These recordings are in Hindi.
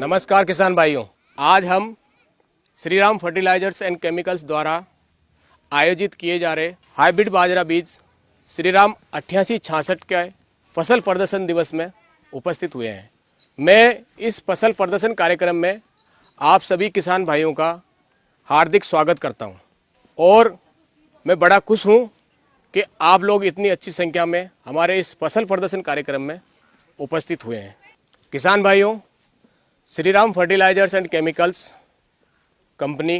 नमस्कार किसान भाइयों, आज हम Shri Ram fertilisers and chemicals द्वारा आयोजित किए जा रहे हाइब्रिड बाजरा बीज श्री राम 8866 के फसल प्रदर्शन दिवस में उपस्थित हुए हैं। मैं इस फसल प्रदर्शन कार्यक्रम में आप सभी किसान भाइयों का हार्दिक स्वागत करता हूं और मैं बड़ा खुश हूं कि आप लोग इतनी अच्छी संख्या में हमारे इस फसल प्रदर्शन कार्यक्रम में उपस्थित हुए हैं। किसान भाइयों, Shri Ram fertilisers and chemicals company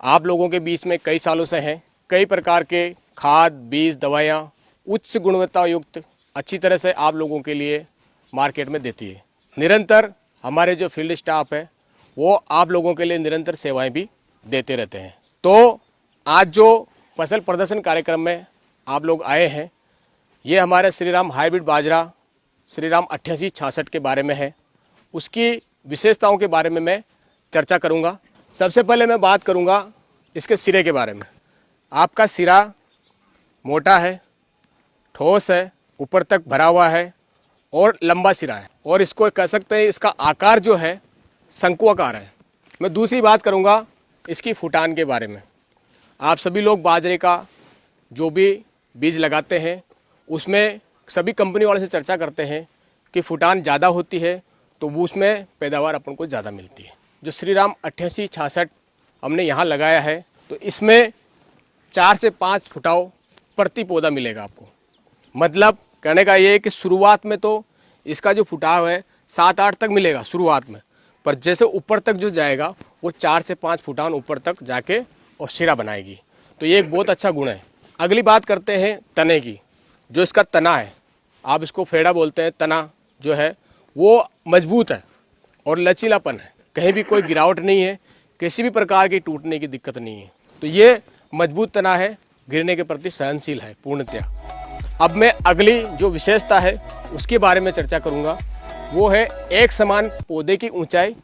आप लोगों के बीच में कई सालों से हैं। कई प्रकार के खाद, बीज, दवाइयाँ उच्च गुणवत्ता युक्त अच्छी तरह से आप लोगों के लिए मार्केट में देती है। निरंतर हमारे जो फील्ड स्टाफ है वो आप लोगों के लिए निरंतर सेवाएं भी देते रहते हैं। तो आज जो फसल प्रदर्शन कार्यक्रम में आप लोग आए हैं, ये हमारे श्री राम हाइब्रिड बाजरा श्री राम 8866 के बारे में है। उसकी विशेषताओं के बारे में मैं चर्चा करूंगा। सबसे पहले मैं बात करूंगा इसके सिरे के बारे में। आपका सिरा मोटा है, ठोस है, ऊपर तक भरा हुआ है और लंबा सिरा है और इसको कह सकते हैं इसका आकार जो है शंकु आकार है। मैं दूसरी बात करूंगा इसकी फुटान के बारे में। आप सभी लोग बाजरे का जो भी बीज लगाते हैं उसमें सभी कंपनी वाले से चर्चा करते हैं कि फुटान ज़्यादा होती है तो वो उसमें पैदावार अपन को ज़्यादा मिलती है। जो श्री राम 8866 हमने यहाँ लगाया है तो इसमें 4 से 5 फुटाव प्रति पौधा मिलेगा आपको। मतलब कहने का ये है कि शुरुआत में तो इसका जो फुटाव है 7-8 तक मिलेगा शुरुआत में, पर जैसे ऊपर तक जो जाएगा वो 4 से 5 फुटान ऊपर तक जाके और सिरा बनाएगी। तो ये एक बहुत अच्छा गुण है। अगली बात करते हैं तने की। जो इसका तना है, आप इसको फेड़ा बोलते हैं, तना जो है वो मजबूत है और लचीलापन है। कहीं भी कोई गिरावट नहीं है, किसी भी प्रकार की टूटने की दिक्कत नहीं है। तो ये मजबूत तना है, गिरने के प्रति सहनशील है पूर्णतया। अब मैं अगली जो विशेषता है उसके बारे में चर्चा करूंगा। वो है एक समान पौधे की ऊंचाई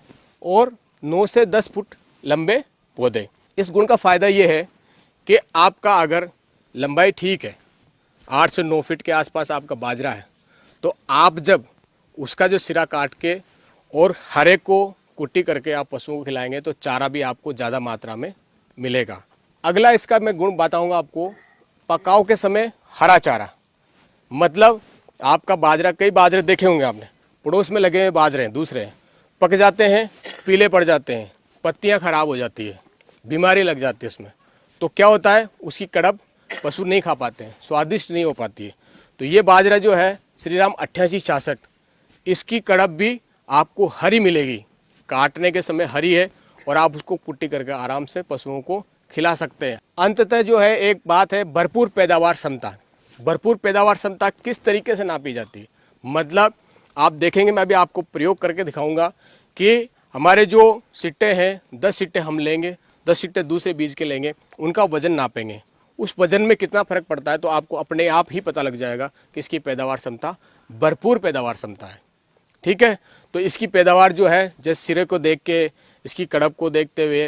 और 9 से 10 फुट लंबे पौधे। इस गुण का फायदा ये है कि आपका अगर लंबाई ठीक है, 8 से 9 फीट के आसपास आपका बाजरा है, तो आप जब उसका जो सिरा काट के और हरे को कुट्टी करके आप पशुओं को खिलाएंगे तो चारा भी आपको ज़्यादा मात्रा में मिलेगा। अगला इसका मैं गुण बताऊंगा आपको, पकाव के समय हरा चारा। मतलब आपका बाजरा, कई बाजरे देखे होंगे आपने, पड़ोस में लगे हुए बाजरे हैं, दूसरे पक जाते हैं, पीले पड़ जाते हैं, पत्तियां खराब हो जाती है, बीमारी लग जाती है उसमें। तो क्या होता है, उसकी कड़ब पशु नहीं खा पाते हैं, स्वादिष्ट नहीं हो पाती है। तो ये बाजरा जो है श्री राम 8866, इसकी कड़ब भी आपको हरी मिलेगी, काटने के समय हरी है और आप उसको कुट्टी करके आराम से पशुओं को खिला सकते हैं। अंततः जो है एक बात है, भरपूर पैदावार क्षमता। भरपूर पैदावार क्षमता किस तरीके से नापी जाती है? मतलब आप देखेंगे, मैं अभी आपको प्रयोग करके दिखाऊंगा कि हमारे जो सिट्टे हैं, 10 सिट्टे हम लेंगे, 10 सिट्टे दूसरे बीज के लेंगे, उनका वजन नापेंगे। उस वजन में कितना फर्क पड़ता है तो आपको अपने आप ही पता लग जाएगा कि इसकी पैदावार क्षमता भरपूर पैदावार क्षमता है। ठीक है, तो इसकी पैदावार जो है, जैसे सिरे को देख के, इसकी कड़ब को देखते हुए,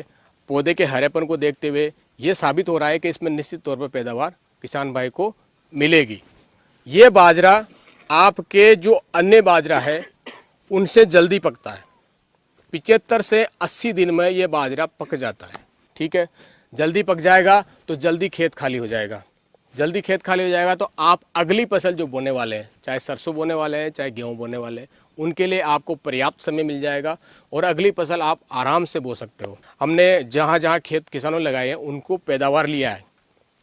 पौधे के हरेपन को देखते हुए ये साबित हो रहा है कि इसमें निश्चित तौर पर पैदावार किसान भाई को मिलेगी। ये बाजरा आपके जो अन्य बाजरा है उनसे जल्दी पकता है। 75 से 80 दिन में ये बाजरा पक जाता है। ठीक है, जल्दी पक जाएगा तो जल्दी खेत खाली हो जाएगा। जल्दी खेत खाली हो जाएगा तो आप अगली फसल जो बोने वाले हैं, चाहे सरसों बोने वाले हैं, चाहे गेहूं बोने वाले हैं, उनके लिए आपको पर्याप्त समय मिल जाएगा और अगली फसल आप आराम से बो सकते हो। हमने जहाँ जहाँ खेत किसानों लगाए हैं उनको पैदावार लिया है।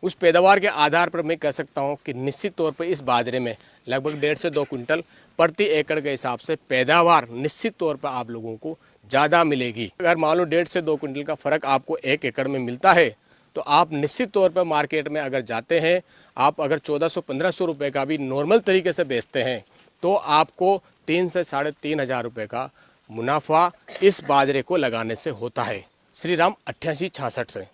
उस पैदावार के आधार पर मैं कह सकता हूँ कि निश्चित तौर पर इस बाजरे में लगभग 1.5 से 2 क्विंटल प्रति एकड़ के हिसाब से पैदावार निश्चित तौर पर आप लोगों को ज़्यादा मिलेगी। अगर मान लो 1.5 से 2 क्विंटल का फर्क आपको 1 एकड़ में मिलता है तो आप निश्चित तौर पर मार्केट में अगर जाते हैं, आप अगर 1400-1500 रुपये का भी नॉर्मल तरीके से बेचते हैं तो आपको 3 से 3,500 रुपये का मुनाफा इस बाजरे को लगाने से होता है, श्री राम 8866 से।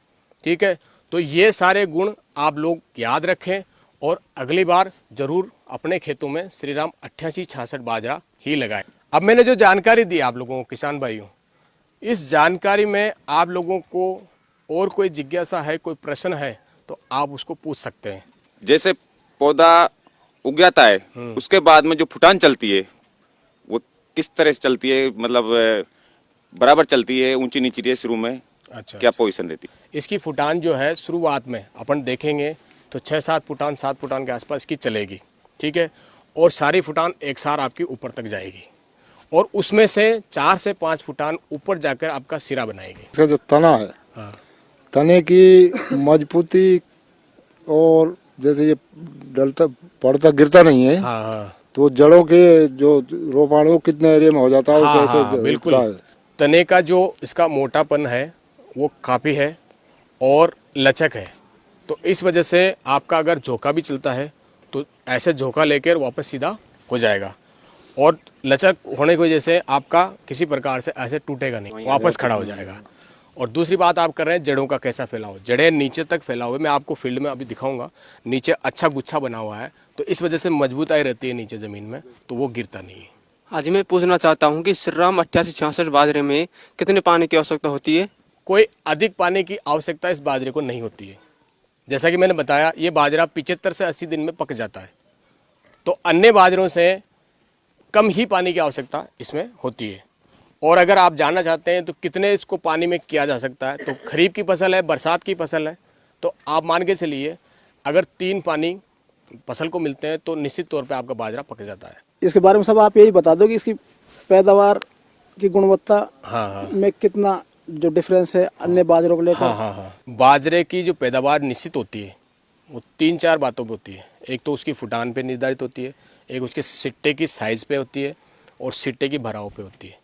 ठीक है, तो ये सारे गुण आप लोग याद रखें और अगली बार जरूर अपने खेतों में श्री राम 8866 बाजरा ही लगाएं। अब मैंने जो जानकारी दी आप लोगों को किसान भाइयों, इस जानकारी में आप लोगों को और कोई जिज्ञासा है, कोई प्रश्न है तो आप उसको पूछ सकते हैं। जैसे पौधा उग जाता है उसके बाद में जो फुटान चलती है वो किस तरह से चलती है? मतलब बराबर चलती है, ऊंची नीची रहती है शुरू में? अच्छा, क्या पोजीशन रहती है? इसकी फुटान जो है शुरुआत में अपन देखेंगे तो 6-7 फुटान 7 फुटान के आसपास की चलेगी, ठीक है। और सारी फुटान एक सार आपकी ऊपर तक जाएगी और उसमें से 4 से 5 फुटान ऊपर जाकर आपका सिरा बनाएगी। इसका जो तना है, हाँ, तने की मजबूती और जैसे ये डलता पड़ता गिरता नहीं है, हाँ, हाँ, तो जड़ों के जो रोपाणु कितने एरिया में हो जाता है, वो हाँ, कैसे हाँ, बिल्कुल। होता है? तने का जो इसका मोटापन है वो काफ़ी है और लचक है, तो इस वजह से आपका अगर झोंका भी चलता है तो ऐसे झोंका लेकर वापस सीधा हो जाएगा और लचक होने की वजह से आपका किसी प्रकार से ऐसे टूटेगा नहीं, वापस खड़ा हो जाएगा। और दूसरी बात आप कर रहे हैं जड़ों का कैसा फैलाव, जड़ें नीचे तक फैला हुए, मैं आपको फील्ड में अभी दिखाऊंगा, नीचे अच्छा गुच्छा बना हुआ है, तो इस वजह से मजबूताई रहती है नीचे ज़मीन में, तो वो गिरता नहीं है। हाँ जी, मैं पूछना चाहता हूँ कि श्रीराम 8866 बाजरे में कितने पानी की आवश्यकता होती है? कोई अधिक पानी की आवश्यकता इस बाजरे को नहीं होती है। जैसा कि मैंने बताया, ये बाजरा 75 से 80 दिन में पक जाता है, तो अन्य बाजरों से कम ही पानी की आवश्यकता इसमें होती है। और अगर आप जानना चाहते हैं तो कितने इसको पानी में किया जा सकता है, तो खरीफ की फसल है, बरसात की फसल है, तो आप मान के चलिए अगर 3 पानी फसल को मिलते हैं तो निश्चित तौर पे आपका बाजरा पक जाता है। इसके बारे में सब आप यही बता दो कि इसकी पैदावार की गुणवत्ता हाँ, में कितना जो डिफरेंस है अन्य बाजरों को लेकर। हाँ, बाजरे की जो पैदावार निश्चित होती है वो 3-4 बातों पे होती है। एक तो उसकी फुटान पे निर्धारित होती है, एक उसके सिट्टे की साइज़ पे होती है और सिट्टे की भराव पे होती है।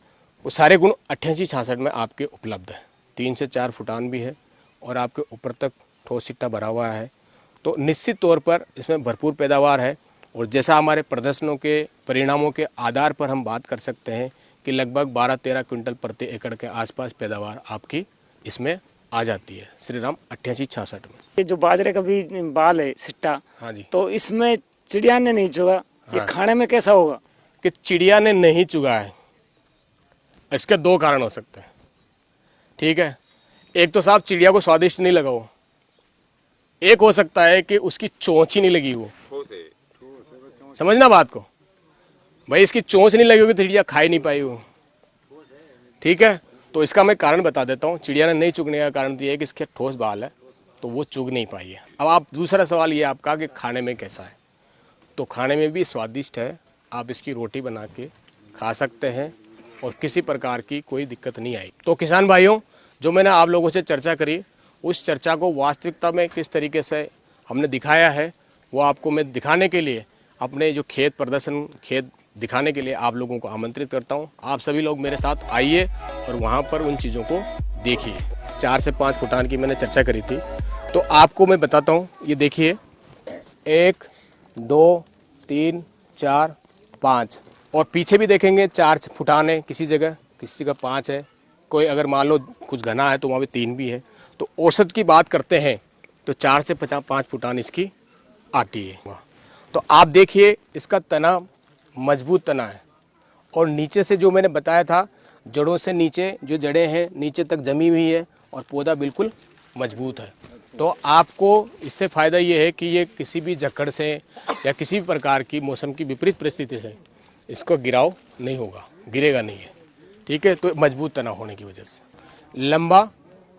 वो सारे गुण 8866 में आपके उपलब्ध है। 3 से 4 फुटान भी है और आपके ऊपर तक ठोस सिट्टा भरा हुआ है, तो निश्चित तौर पर इसमें भरपूर पैदावार है। और जैसा हमारे प्रदर्शनों के परिणामों के आधार पर हम बात कर सकते हैं कि लगभग 12-13 क्विंटल प्रति एकड़ के आसपास पैदावार आपकी इसमें आ जाती है श्रीराम 8866 में। ये जो बाजरे का भी बाल है सिट्टा, हाँ जी, तो इसमें चिड़िया ने नहीं चुगा, ये खाने में कैसा होगा? कि चिड़िया ने नहीं चुगा है, इसके 2 कारण हो सकते हैं, ठीक है। एक तो साहब चिड़िया को स्वादिष्ट नहीं लगा हो, एक हो सकता है कि उसकी चोंच ही नहीं लगी हो। समझना बात को भाई, इसकी चोंच नहीं लगी होगी तो चिड़िया खा ही नहीं पाई हो, ठीक है। तो इसका मैं कारण बता देता हूँ। चिड़िया ने नहीं चुगने का कारण तो ये है कि इसके ठोस बाल है तो वो चुग नहीं पाई है। अब आप दूसरा सवाल ये आपका कि खाने में कैसा है, तो खाने में भी स्वादिष्ट है, आप इसकी रोटी बना के खा सकते हैं और किसी प्रकार की कोई दिक्कत नहीं आई। तो किसान भाइयों, जो मैंने आप लोगों से चर्चा करी, उस चर्चा को वास्तविकता में किस तरीके से हमने दिखाया है वो आपको मैं दिखाने के लिए अपने जो खेत प्रदर्शन खेत दिखाने के लिए आप लोगों को आमंत्रित करता हूं। आप सभी लोग मेरे साथ आइए और वहां पर उन चीज़ों को देखिए। 4 से 5 फुटान की मैंने चर्चा करी थी, तो आपको मैं बताता हूं। ये देखिए 1 2 3 4 5 और पीछे भी देखेंगे 4 फुटान है, किसी जगह 5 है, कोई अगर मान लो कुछ घना है तो वहाँ पे 3 भी है। तो औसत की बात करते हैं तो 4 से 5 फुटान इसकी आती है। तो आप देखिए इसका तना मजबूत तना है और नीचे से जो मैंने बताया था, जड़ों से नीचे जो जड़ें हैं नीचे तक जमी हुई है और पौधा बिल्कुल मजबूत है। तो आपको इससे फ़ायदा ये है कि ये किसी भी झक्कड़ से या किसी भी प्रकार की मौसम की विपरीत परिस्थिति से इसको गिराव नहीं होगा, गिरेगा नहीं है, ठीक है। तो मजबूत तना होने की वजह से लंबा,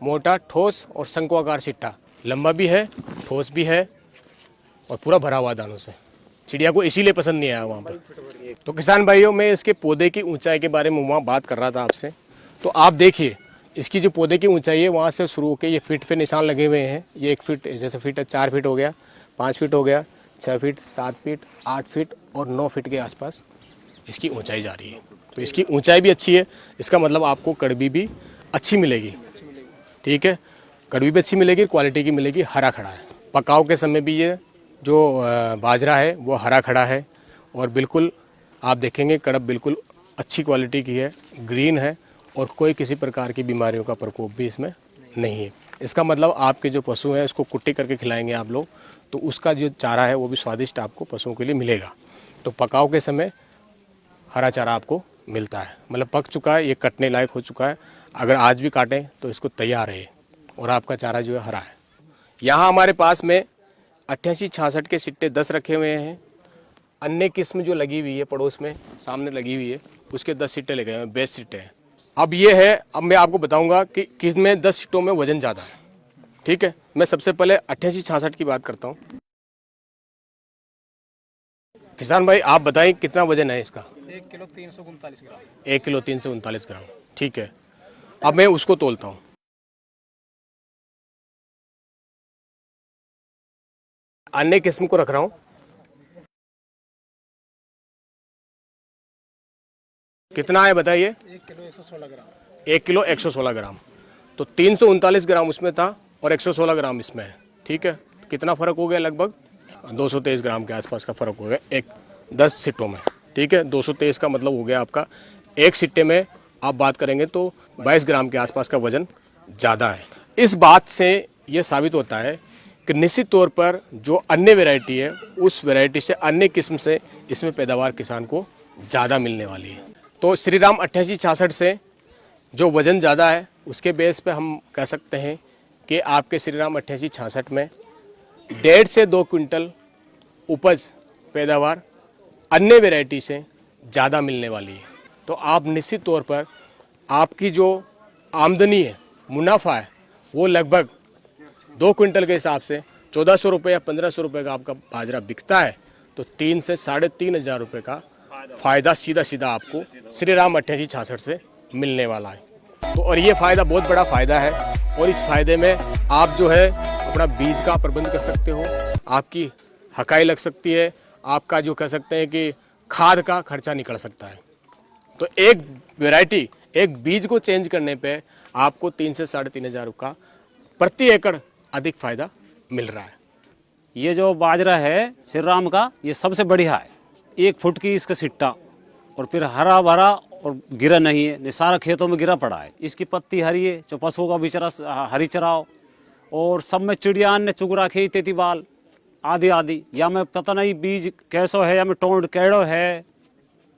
मोटा, ठोस और शंकुआकार सिट्टा, लंबा भी है, ठोस भी है और पूरा भरा हुआ दानों से। चिड़िया को इसीलिए पसंद नहीं आया वहाँ पर। तो किसान भाइयों, मैं इसके पौधे की ऊंचाई के बारे में वहाँ बात कर रहा था आपसे। तो आप देखिए इसकी जो पौधे की ऊंचाई है वहाँ से शुरू होकर ये फीट पे निशान लगे हुए हैं। ये 1 फीट, जैसे फीट है 4 फीट हो गया, 5 फीट हो गया, 6 फीट, 7 फीट, 8 फीट और 9 फीट के आसपास इसकी ऊंचाई जा रही है। तो इसकी ऊंचाई भी अच्छी है, इसका मतलब आपको कड़वी भी अच्छी मिलेगी, ठीक है। कड़वी भी अच्छी मिलेगी, क्वालिटी की मिलेगी, हरा खड़ा है। पकाव के समय भी ये जो बाजरा है वो हरा खड़ा है और बिल्कुल आप देखेंगे कड़ब बिल्कुल अच्छी क्वालिटी की है, ग्रीन है और कोई किसी प्रकार की बीमारियों का प्रकोप भी इसमें नहीं है। इसका मतलब आपके जो पशु हैं उसको कुट्टी करके खिलाएंगे आप लोग, तो उसका जो चारा है वो भी स्वादिष्ट आपको पशुओं के लिए मिलेगा। तो पकाव के समय हरा चारा आपको मिलता है, मतलब पक चुका है, ये कटने लायक हो चुका है। अगर आज भी काटें तो इसको तैयार है और आपका चारा जो है हरा है। यहाँ हमारे पास में 8866 के सिट्टे 10 रखे हुए हैं। अन्य किस्म जो लगी हुई है पड़ोस में सामने लगी हुई है उसके 10 सिट्टे लगे हुए हैं, बेस्ट सिट्टे हैं, अब ये है, अब मैं आपको बताऊंगा कि किसमें 10 सिट्टों में वजन ज़्यादा है। ठीक है, मैं सबसे पहले 88-66 की बात करता हूँ। किसान भाई आप बताएं कितना वजन है इसका? 1 किलो 339 ग्राम। 1 किलो 339 ग्राम। ठीक है, अब मैं उसको तोलता हूँ। अन्य किस्म को रख रहा हूँ। कितना है बताइए? 1 किलो 116 ग्राम। 1 किलो 116 ग्राम। तो 339 ग्राम उसमें था और 116 ग्राम इसमें है। ठीक है, कितना फर्क हो गया? लगभग 223 ग्राम के आसपास का फर्क हो गया एक 10 सिट्टों में। ठीक है, 223 का मतलब हो गया आपका एक सिट्टे में आप बात करेंगे तो 22 ग्राम के आसपास का वजन ज़्यादा है। इस बात से ये साबित होता है कि निश्चित तौर पर जो अन्य वैरायटी है उस वैरायटी से, अन्य किस्म से इसमें पैदावार किसान को ज़्यादा मिलने वाली है। तो श्रीराम 88-66 से जो वज़न ज़्यादा है उसके बेस पे हम कह सकते हैं कि आपके श्रीराम 88-66 में 1.5 से 2 क्विंटल उपज पैदावार अन्य वैरायटी से ज़्यादा मिलने वाली है। तो आप निश्चित तौर पर आपकी जो आमदनी है, मुनाफा है, वो लगभग 2 क्विंटल के हिसाब से 1400 रुपये या 1500 रुपये का आपका बाजरा बिकता है तो 3 से 3,500 रुपये का फ़ायदा सीधा सीधा आपको श्रीराम 88-66 से मिलने वाला है। तो और ये फ़ायदा बहुत बड़ा फ़ायदा है और इस फ़ायदे में आप जो है अपना बीज का प्रबंध कर सकते हो, आपकी हकाई लग सकती है, आपका जो कह सकते हैं कि खाद का खर्चा निकल सकता है। तो एक वैरायटी, एक बीज को चेंज करने पे आपको 3 से 3,500 का प्रति एकड़ अधिक फायदा मिल रहा है। ये जो बाजरा है श्रीराम का, ये सबसे बढ़िया है। 1 फुट की इसका सिट्टा और फिर हरा भरा और गिरा नहीं है, ये सारा खेतों में गिरा पड़ा है। इसकी पत्ती हरी है, जो पशुओं का भी हरी चराओ और सब में चिड़ियान ने चुग रखी तेती बाल आदि आदि, या मैं पता नहीं बीज कैसो है या मैं टोंड कैड़ो है,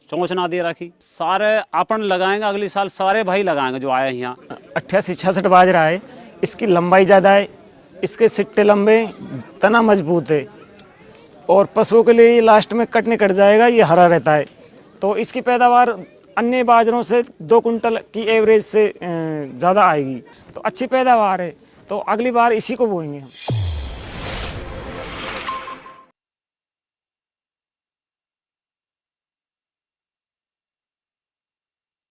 चौंचना दे रखी। सारे अपन लगाएंगे अगले साल, सारे भाई लगाएंगे जो आए यहाँ। 88-66 बाजरा है, इसकी लंबाई ज़्यादा है, इसके सिट्टे लंबे, तना मजबूत है और पशुओं के लिए लास्ट में कट जाएगा, ये हरा रहता है। तो इसकी पैदावार अन्य बाजरों से 2 कुंटल की एवरेज से ज़्यादा आएगी। तो अच्छी पैदावार है, तो अगली बार इसी को बोएंगे हम।